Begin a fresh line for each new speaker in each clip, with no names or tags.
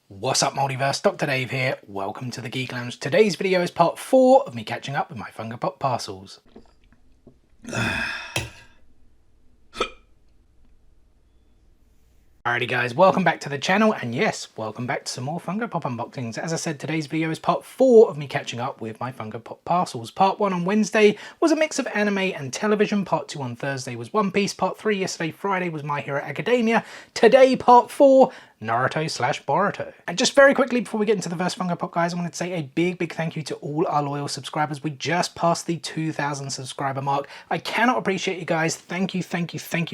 What's up, Multiverse? Dr. Dave here. Welcome to the Geek Lounge. Today's video is part 4 of me catching up with my Funko Pop parcels. Alrighty guys, welcome back to the channel, and yes, welcome back to some more Funko Pop unboxings. As I said, today's video is part 4 of me catching up with my Funko Pop parcels. Part 1 on Wednesday was a mix of anime and television. Part 2 on Thursday was One Piece. Part 3 yesterday, Friday, was My Hero Academia. Today, part 4, Naruto/Boruto. And just very quickly before we get into the first Funko Pop, guys, I wanted to say a big thank you to all our loyal subscribers. We just passed the 2,000 subscriber mark. I cannot appreciate you guys. Thank you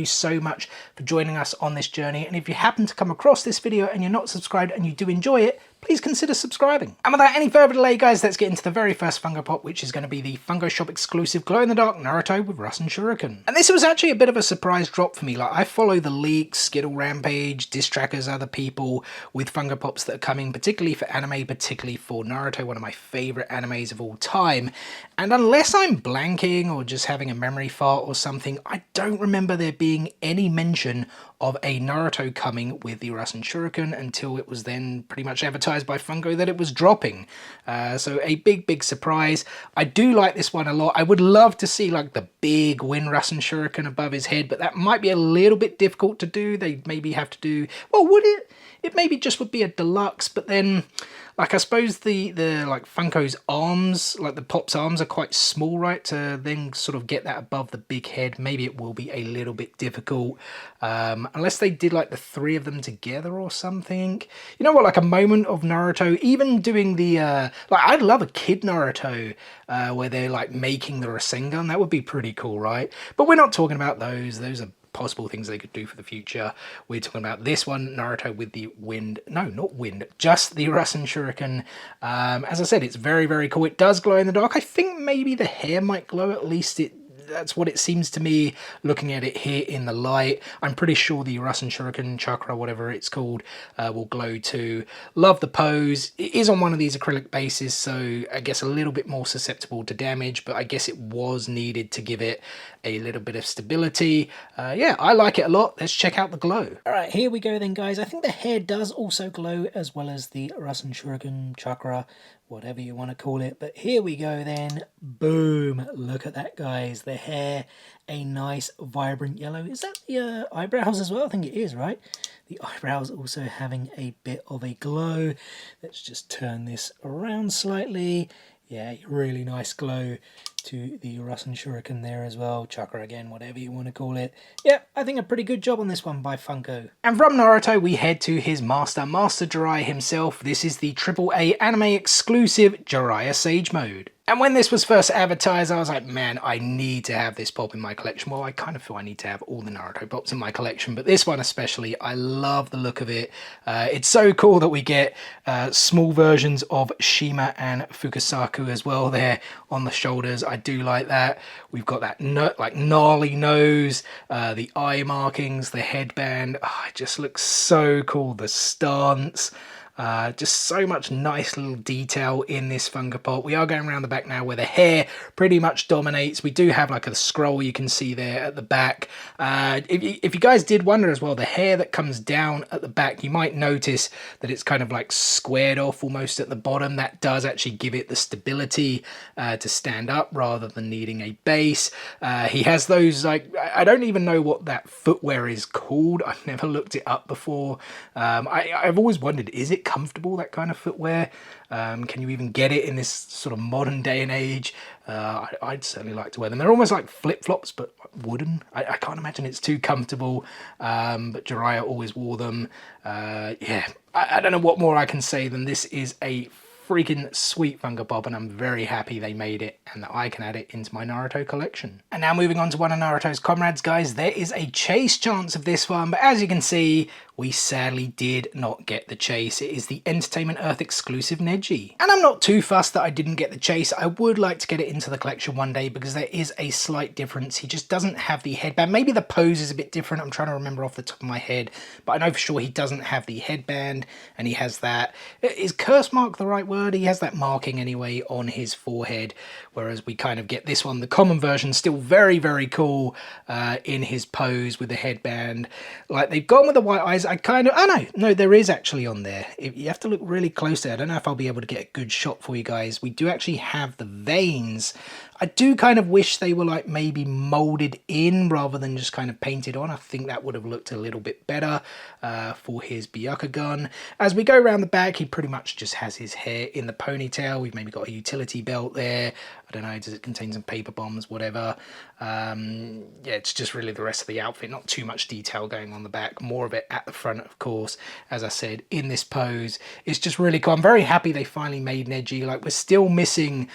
so much for joining us on this journey. And if you happen to come across this video and you're not subscribed and you do enjoy it, please consider subscribing. And without any further delay, guys, let's get into the very first Funko Pop, which is going to be the Funko Shop exclusive glow-in-the-dark Naruto with Rasenshuriken. And this was actually a bit of a surprise drop for me. Like, I follow the leaks, Skittle Rampage, diss trackers, other people with Funko Pops that are coming, particularly for anime, particularly for Naruto, one of my favourite animes of all time. And unless I'm blanking or just having a memory fart or something, I don't remember there being any mention of a Naruto coming with the Rasenshuriken until it was then pretty much advertised by Funko that it was dropping. So a big surprise. I do like this one a lot. I would love to see like the big Wind Rasenshuriken above his head, but that might be a little bit difficult to do. They maybe have to do, well, would it? It maybe just would be a deluxe, but then like I suppose the like Funko's arms, like the Pop's arms are quite small, right? To then sort of get that above the big head, maybe it will be a little bit difficult. Unless they did like the 3 of them together or something. You know what, like a moment of Naruto, even doing the, like I'd love a kid Naruto where they're like making the Rasengan. That would be pretty cool, right? But we're not talking about those. Those are possible things they could do for the future. We're talking about this one, Naruto with the wind, no, not wind, just the Rasenshuriken. As I said, it's very cool. It does glow in the dark. I think maybe the hair might glow, at least that's what it seems to me looking at it here in the light. I'm pretty sure the Rasenshuriken chakra, whatever it's called, will glow too. Love the pose. It is on one of these acrylic bases, so I guess a little bit more susceptible to damage, but I guess it was needed to give it a little bit of stability. Yeah, I like it a lot. Let's check out the glow. All right, here we go then, guys. I think the hair does also glow as well as the Rasenshuriken chakra, whatever you want to call it. But here we go then. Boom. Look at that, guys. The hair, a nice vibrant yellow. Is that the eyebrows as well? I think it is, right? The eyebrows also having a bit of a glow. Let's just turn this around slightly. Yeah, really nice glow to the Rasenshuriken there as well. Chakra again, whatever you want to call it. Yeah, I think a pretty good job on this one by Funko. And from Naruto, we head to his master, Master Jiraiya himself. This is the AAA anime exclusive Jiraiya Sage Mode. And when this was first advertised, I was like, man, I need to have this pop in my collection. Well, I kind of feel I need to have all the Naruto pops in my collection, but this one especially, I love the look of it. It's so cool that we get small versions of Shima and Fukasaku as well there on the shoulders. I do like that. We've got that like gnarly nose, the eye markings, the headband. Oh, it just looks so cool. The stance. Just so much nice little detail in this Funko Pop. We are going around the back now where the hair pretty much dominates. We do have like a scroll you can see there at the back. If you guys did wonder as well, the hair that comes down at the back, you might notice that it's kind of like squared off almost at the bottom. That does actually give it the stability to stand up rather than needing a base. He has those, like, I don't even know what that footwear is called. I've never looked it up before. I've always wondered, is it comfortable, that kind of footwear? Can you even get it in this sort of modern day and age? I'd certainly like to wear them. They're almost like flip-flops, but wooden. I can't imagine it's too comfortable, but Jiraiya always wore them. Yeah, I don't know what more I can say than this is a freaking sweet Funko Pop, and I'm very happy they made it and that I can add it into my Naruto collection. And now moving on to one of Naruto's comrades, guys, there is a chase chance of this one, but as you can see, we sadly did not get the chase. It is the Entertainment Earth exclusive Neji. And I'm not too fussed that I didn't get the chase. I would like to get it into the collection one day because there is a slight difference. He just doesn't have the headband. Maybe the pose is a bit different. I'm trying to remember off the top of my head, but I know for sure he doesn't have the headband and he has that. Is curse mark the right word? He has that marking anyway on his forehead, whereas we kind of get this one, the common version, still very cool in his pose with the headband. Like, they've gone with the white eyes. I kind of, oh no, there is actually on there. You have to look really close there. I don't know if I'll be able to get a good shot for you guys. We do actually have the veins. I do kind of wish they were like maybe molded in rather than just kind of painted on. I think that would have looked a little bit better for his Byakugan. As we go around the back, he pretty much just has his hair in the ponytail. We've maybe got a utility belt there. I don't know, does it contain some paper bombs, whatever. Yeah, it's just really the rest of the outfit. Not too much detail going on the back. More of it at the front, of course. As I said, in this pose, it's just really cool. I'm very happy they finally made Neji. Like, we're still missing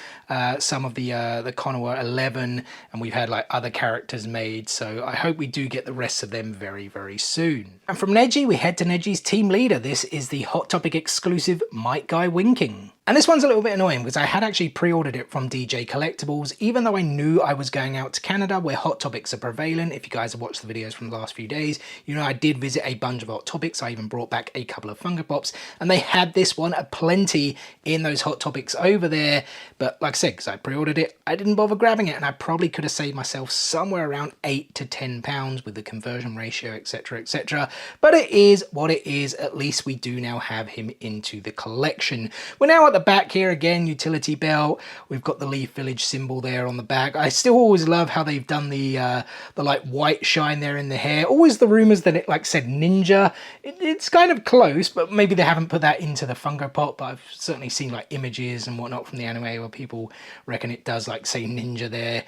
some of the Konoha 11, and we've had like other characters made, so I hope we do get the rest of them very, very soon. And from Neji, we head to Neji's team leader. This is the Hot Topic exclusive Might Guy Winking. And this one's a little bit annoying because I had actually pre-ordered it from DJ Collectibles, even though I knew I was going out to Canada where Hot Topics are prevalent. If you guys have watched the videos from the last few days, you know I did visit a bunch of Hot Topics. I even brought back a couple of Funko Pops, and they had this one aplenty in those Hot Topics over there. But like I said, because I pre-ordered it, I didn't bother grabbing it, and I probably could have saved myself somewhere around £8 to £10 with the conversion ratio, etc, etc. But it is what it is. At least we do now have him into the collection. We're now at the back here again, utility belt. We've got the Leaf Village symbol there on the back. I still always love how they've done the like white shine there in the hair. Always the rumors that it like said ninja. It's kind of close, but maybe they haven't put that into the Funko Pop. But I've certainly seen like images and whatnot from the anime where people reckon it does like say ninja there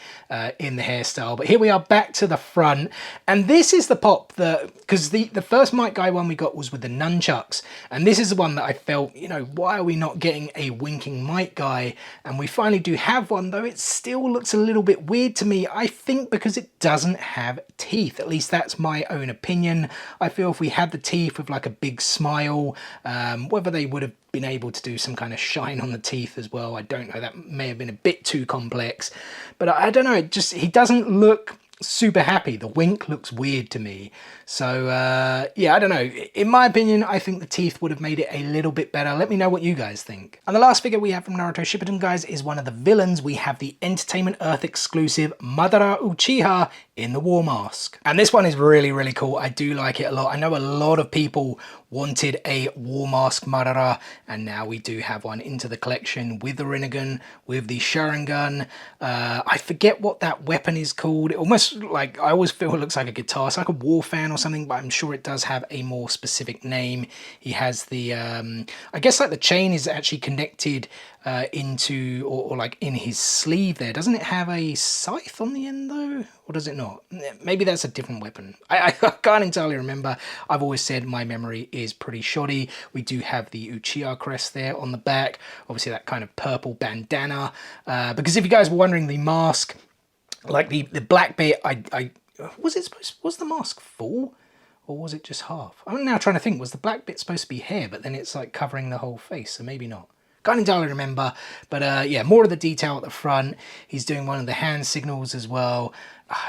in the hairstyle. But here we are back to the front, and this is the pop that, because the first Might Guy one we got was with the nunchucks, and this is the one that I felt, you know, why are we not getting a winking Might Guy? And we finally do have one, though it still looks a little bit weird to me. I think because it doesn't have teeth. At least that's my own opinion. I feel if we had the teeth with like a big smile, whether they would have been able to do some kind of shine on the teeth as well, I don't know. That may have been a bit too complex, but I don't know. It just, he doesn't look super happy. The wink looks weird to me. So yeah, I don't know. In my opinion, I think the teeth would have made it a little bit better. Let me know what you guys think. And the last figure we have from Naruto Shippuden, guys, is one of the villains. We have the Entertainment Earth exclusive Madara Uchiha in the War Mask. And this one is really, really cool. I do like it a lot. I know a lot of people wanted a War Mask Madara, and now we do have one into the collection with the Rinnegan, with the Sharingan. I forget what that weapon is called. It almost like, I always feel it looks like a guitar. It's like a war fan or something, but I'm sure it does have a more specific name. He has the, I guess like the chain is actually connected into, or like in his sleeve there. Doesn't it have a scythe on the end though? Or does it not? Maybe that's a different weapon. I can't entirely remember. I've always said my memory is pretty shoddy. We do have the Uchiha crest there on the back. Obviously that kind of purple bandana. Because if you guys were wondering, the mask, like the black bit, was the mask full? Or was it just half? I'm now trying to think, was the black bit supposed to be hair, but then it's like covering the whole face, so maybe not. Can't entirely remember, but yeah, more of the detail at the front. He's doing one of the hand signals as well.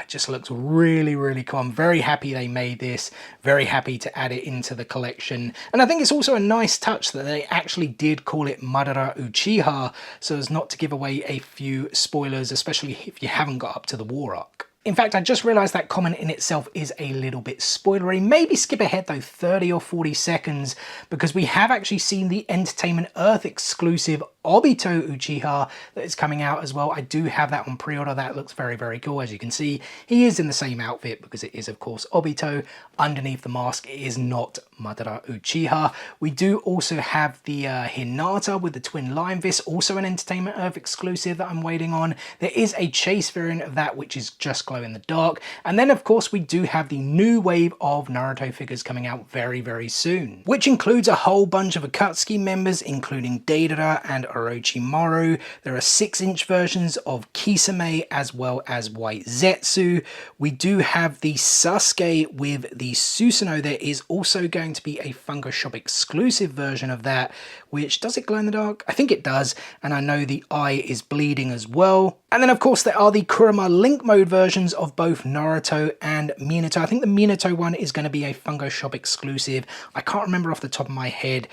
It just looks really, really cool. I'm very happy they made this, very happy to add it into the collection. And I think it's also a nice touch that they actually did call it Madara Uchiha, so as not to give away a few spoilers, especially if you haven't got up to the war arc. In fact, I just realised that comment in itself is a little bit spoilery. Maybe skip ahead though 30 or 40 seconds, because we have actually seen the Entertainment Earth exclusive Obito Uchiha that is coming out as well. I do have that on pre-order. That looks very, very cool. As you can see, he is in the same outfit because it is, of course, Obito. Underneath the mask, it is not Madara Uchiha. We do also have the Hinata with the twin lion fist, also an Entertainment Earth exclusive that I'm waiting on. There is a chase variant of that, which is just glow in the dark. And then, of course, we do have the new wave of Naruto figures coming out very, very soon, which includes a whole bunch of Akatsuki members, including Deidara and Orochimaru. There are 6-inch versions of Kisame as well as White Zetsu. We do have the Sasuke with the Susanoo. There is also going to be a Funko Shop exclusive version of that, which, does it glow in the dark? I think it does, and I know the eye is bleeding as well. And then of course there are the Kurama Link Mode versions of both Naruto and Minato. I think the Minato one is going to be a Funko Shop exclusive. I can't remember off the top of my head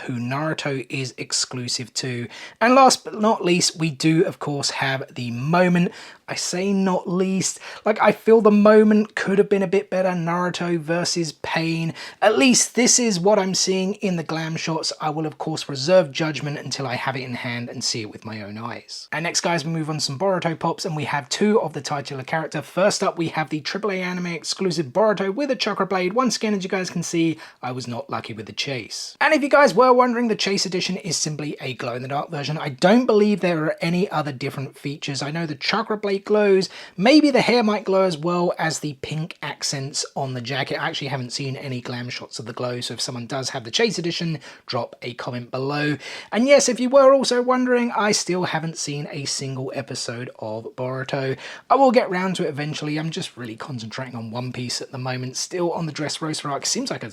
who Naruto is exclusive to. And last but not least, we do of course have the moment. I say not least, like I feel the moment could have been a bit better. Naruto versus Pain. At least this is what I'm seeing in the glam shots. I will of course reserve judgment until I have it in hand and see it with my own eyes. And next guys, we move on to some Boruto pops and we have two of the titular character. First up we have the AAA anime exclusive Boruto with a chakra blade. Once again, as you guys can see, I was not lucky with the chase. And if you guys were wondering, the chase edition is simply a glow in the dark version. I don't believe there are any other different features. I know the chakra blade glows, maybe the hair might glow as well as the pink accents on the jacket. I actually haven't seen any glam shots of the glow, so if someone does have the chase edition, drop a comment below. And yes, if you were also wondering, I still haven't seen a single episode of Boruto. I will get round to it eventually. I'm just really concentrating on One Piece at the moment, still on the Dressrosa arc. Seems like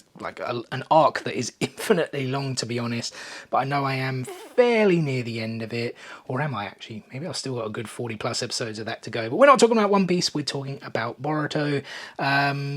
an arc that is infinitely long, to be honest, but I know I am fairly near the end of it. Or am I actually? Maybe I've still got a good 40 plus episodes of that to go. But we're not talking about One Piece, we're talking about Boruto.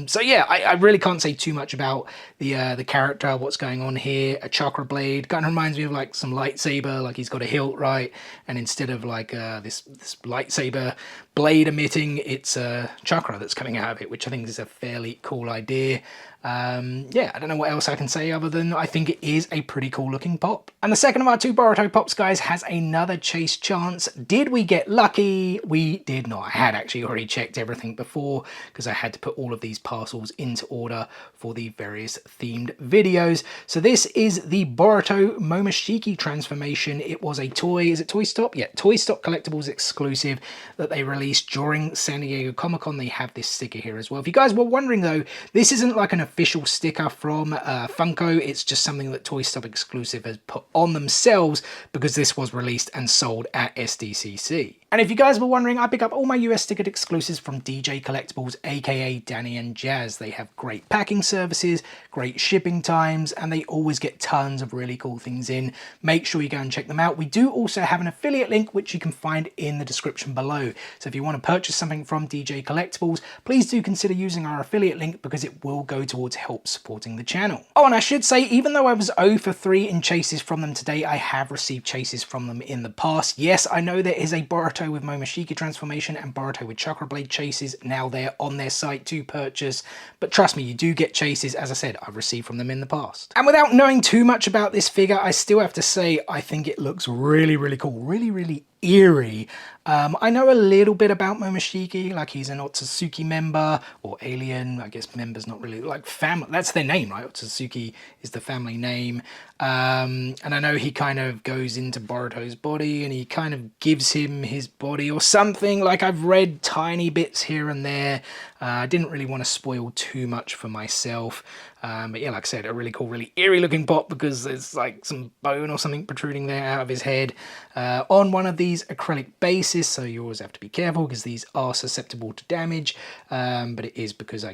So yeah, I really can't say too much about the character, what's going on here. A chakra blade kind of reminds me of like some lightsaber, like he's got a hilt, right? And instead of like this lightsaber blade emitting, it's a chakra that's coming out of it, which I think is a fairly cool idea. Yeah, I don't know what else I can say other than I think it is a pretty cool looking pop. And the second of our two Boruto pops, guys, has another chase chance. Did we get lucky? We did not. I had actually already checked everything before because I had to put all of these parcels into order for the various themed videos. So this is the Boruto Momoshiki transformation. It was a toy, is it Toy Stop? Yeah, Toy Stop Collectibles exclusive that they released during San Diego Comic-Con. They have this sticker here as well. If you guys were wondering though, this isn't like an official sticker from Funko. It's just something that Toy Stop Exclusive has put on themselves because this was released and sold at SDCC. And if you guys were wondering, I pick up all my US ticket exclusives from DJ Collectibles, aka Danny and Jazz. They have great packing services, great shipping times, and they always get tons of really cool things in. Make sure you go and check them out. We do also have an affiliate link, which you can find in the description below. So if you want to purchase something from DJ Collectibles, please do consider using our affiliate link because it will go towards help supporting the channel. Oh, and I should say, even though I was 0 for 3 in chases from them today, I have received chases from them in the past. Yes, I know there is a Boruto with Momoshiki transformation and Boruto with Chakra Blade chases now there on their site to purchase, but trust me, you do get chases. As I said, I've received from them in the past. And without knowing too much about this figure, I still have to say I think it looks really, really cool, really eerie. I know a little bit about Momoshiki, like he's an Otsutsuki member, or alien, I guess member's not really, like family, that's their name, right? Otsutsuki is the family name. And I know he kind of goes into Boruto's body and he kind of gives him his body or something. Like I've read tiny bits here and there. I didn't really want to spoil too much for myself. But yeah, like I said, a really cool, really eerie looking pop because there's like some bone or something protruding there out of his head on one of these acrylic bases. So you always have to be careful because these are susceptible to damage. But it is because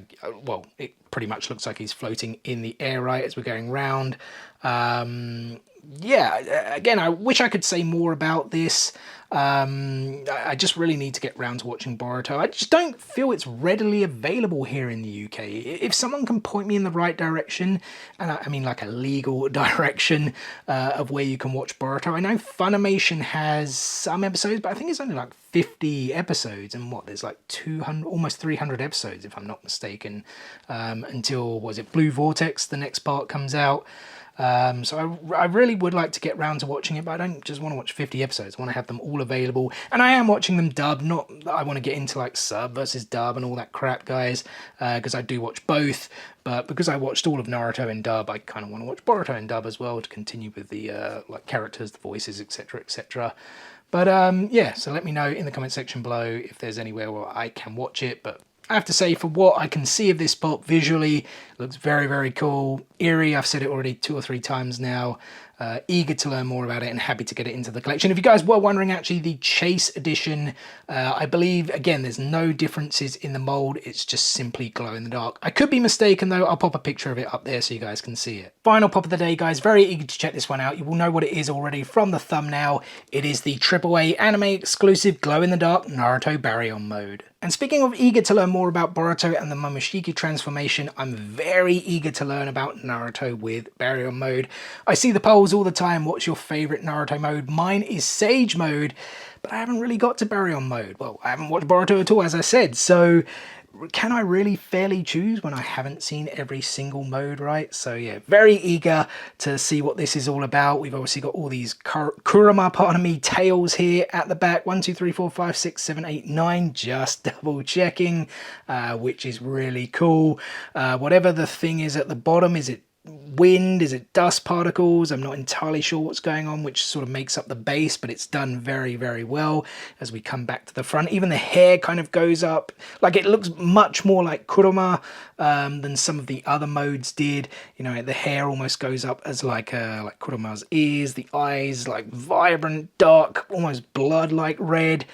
well, it pretty much looks like he's floating in the air, right, as we're going round. Yeah, again, I wish I could say more about this. I just really need to get round to watching Boruto. I just don't feel it's readily available here in the UK. If someone can point me in the right direction, and I mean like a legal direction of where you can watch Boruto. I know Funimation has some episodes, but I think it's only like 50 episodes, and what, there's like 200, almost 300 episodes if I'm not mistaken, until, was it Blue Vortex, the next part comes out. So I really would like to get round to watching it, but I don't just want to watch 50 episodes. I want to have them all available, and I am watching them dubbed. Not that I want to get into like sub versus dub and all that crap, guys, because I do watch both, but because I watched all of Naruto in dub, I kind of want to watch Boruto in dub as well to continue with the like characters, the voices, etc, etc. But yeah, so let me know in the comment section below if there's anywhere where I can watch it. But I have to say, for what I can see of this pop visually, it looks very, very cool. Eerie, I've said it already 2 or 3 times now. Eager to learn more about it and happy to get it into the collection. If you guys were wondering, actually, the Chase edition, I believe, again, there's no differences in the mold. It's just simply glow in the dark. I could be mistaken, though. I'll pop a picture of it up there so you guys can see it. Final pop of the day, guys. Very eager to check this one out. You will know what it is already from the thumbnail. It is the AAA anime exclusive glow in the dark Naruto Baryon mode. And speaking of eager to learn more about Boruto and the Momoshiki transformation, I'm very eager to learn about Naruto with Baryon mode. I see the polls all the time. What's your favorite Naruto mode? Mine is Sage mode, but I haven't really got to Baryon mode. Well, I haven't watched Boruto at all, as I said, so can I really fairly choose when I haven't seen every single mode, right? So yeah, very eager to see what this is all about. We've obviously got all these Kurama, pardon me, tails here at the back. 1, 2, 3, 4, 5, 6, 7, 8, 9. Just double checking, which is really cool. Whatever the thing is at the bottom, is it wind, is it dust particles? I'm not entirely sure what's going on, which sort of makes up the base, but it's done very, very well. As we come back to the front, even the hair kind of goes up, like it looks much more like Kurama than some of the other modes did. You know, the hair almost goes up as like Kurama's ears, the eyes like vibrant dark, almost blood like red.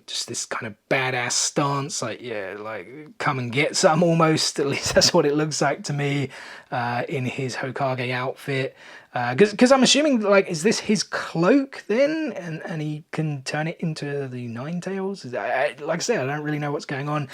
Just this kind of badass stance, like, yeah, like come and get some almost, at least that's what it looks like to me, in his Hokage outfit. Because I'm assuming, like, is this his cloak then? And he can turn it into the Nine Tails? Like I said, I don't really know what's going on.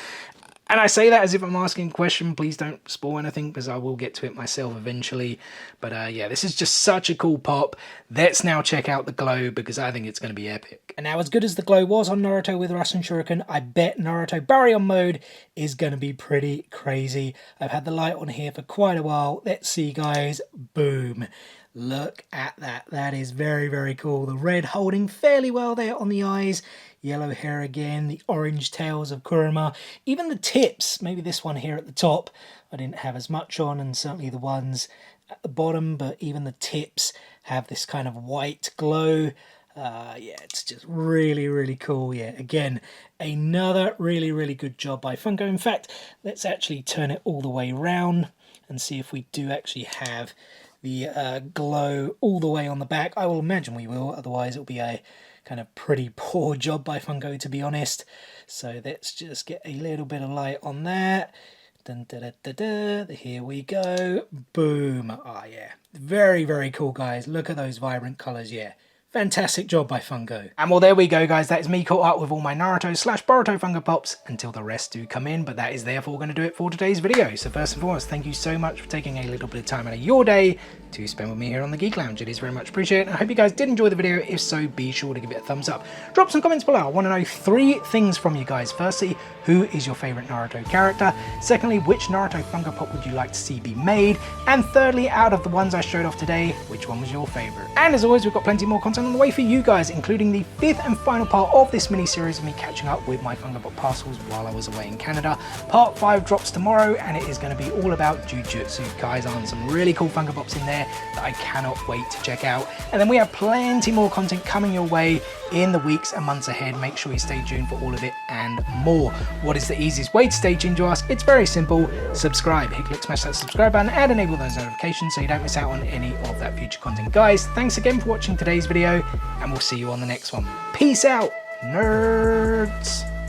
And I say that as if I'm asking a question. Please don't spoil anything, because I will get to it myself eventually. But yeah, this is just such a cool pop. Let's now check out the glow, because I think it's going to be epic. And now, as good as the glow was on Naruto with Rasenshuriken, I bet Naruto Baryon mode is going to be pretty crazy. I've had the light on here for quite a while. Let's see, guys. Boom. Look at that. That is very, very cool. The red holding fairly well there on the eyes. Yellow hair again, the orange tails of Kurama. Even the tips, maybe this one here at the top, I didn't have as much on, and certainly the ones at the bottom, but even the tips have this kind of white glow. Yeah, it's just really, really cool. Yeah, again, another really, really good job by Funko. In fact, let's actually turn it all the way around and see if we do actually have the glow all the way on the back. I will imagine we will, otherwise it'll be a kind of pretty poor job by Funko, to be honest. So let's just get a little bit of light on that. Dun, da, da, da, da. Here we go. Boom. Ah, yeah. Very, very cool, guys. Look at those vibrant colours. Yeah. Fantastic job by Funko. And well, there we go, guys. That is me caught up with all my Naruto/Boruto Funko Pops until the rest do come in, but that is therefore going to do it for today's video. So first and foremost, thank you so much for taking a little bit of time out of your day to spend with me here on the Geek Lounge. It is very much appreciated. I hope you guys did enjoy the video. If so, be sure to give it a thumbs up. Drop some comments below. I want to know 3 things from you guys. Firstly, who is your favorite Naruto character? Secondly, which Naruto Funko Pop would you like to see be made? And thirdly, out of the ones I showed off today, which one was your favorite? And as always, we've got plenty more content on the way for you guys, including the 5th and final part of this mini-series of me catching up with my Funko Pop parcels while I was away in Canada. Part 5 drops tomorrow, and it is going to be all about Jujutsu Kaisen. Some really cool Funko Pops in there that I cannot wait to check out. And then we have plenty more content coming your way in the weeks and months ahead. Make sure you stay tuned for all of it and more. What is the easiest way to stay tuned to us? It's very simple. Subscribe. Hit click, smash that subscribe button and enable those notifications so you don't miss out on any of that future content. Guys, thanks again for watching today's video, and we'll see you on the next one. Peace out, nerds.